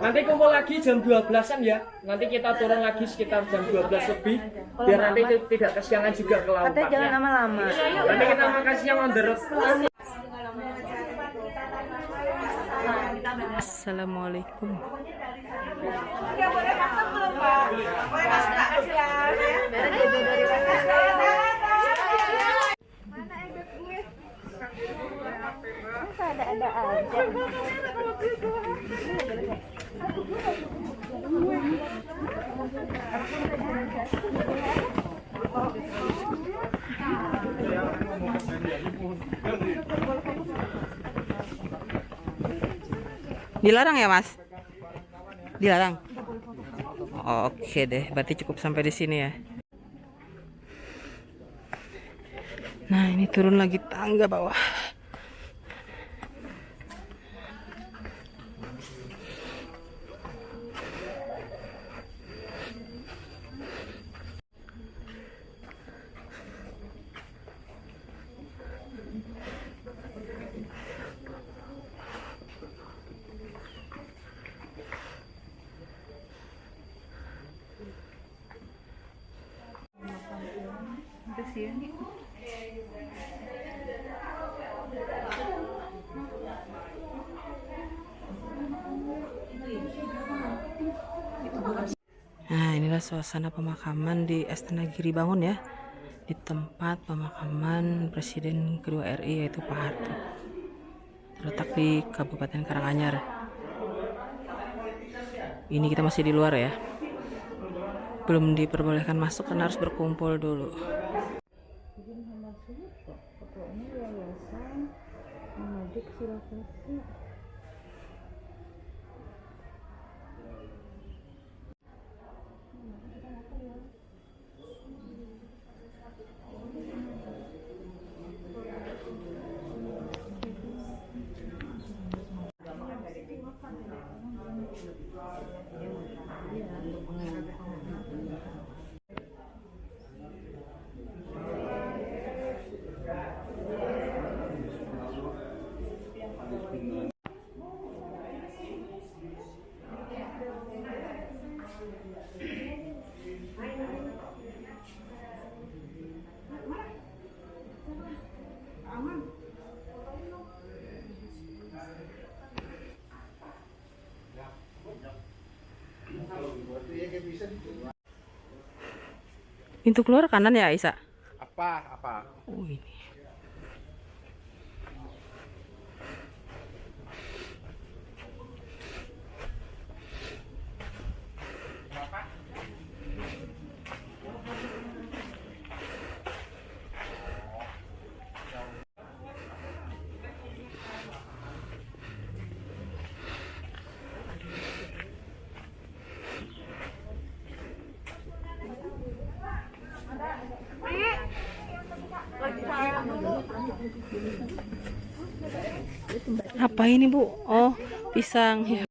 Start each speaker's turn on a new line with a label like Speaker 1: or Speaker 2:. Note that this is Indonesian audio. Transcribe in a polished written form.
Speaker 1: Nanti kumpul lagi jam 12-an ya. Nanti kita turun lagi sekitar jam 12 lebih. Biar nanti tidak kesiangan juga ke laut.
Speaker 2: Katanya jangan lama-lama.
Speaker 1: Nanti kita makan siang on the road.
Speaker 2: Assalamualaikum.
Speaker 3: Boleh masuk belum, Pak? Boleh masuk nggak? Kasih ya. Mana eduknya? Masa ada aja.
Speaker 2: Dilarang ya, Mas? Dilarang. Oke deh, berarti cukup sampai di sini ya. Nah, ini turun lagi tangga bawah. Nah, inilah suasana pemakaman di Astana Giri Bangun ya, di tempat pemakaman Presiden kedua RI yaitu Pak Harto, terletak di Kabupaten Karanganyar. Ini kita masih di luar ya, belum diperbolehkan masuk karena harus berkumpul dulu. Pintu keluar kanan ya, Isa?
Speaker 4: Apa?
Speaker 2: Oh, ini. Apa ini, Bu? Oh, pisang ya.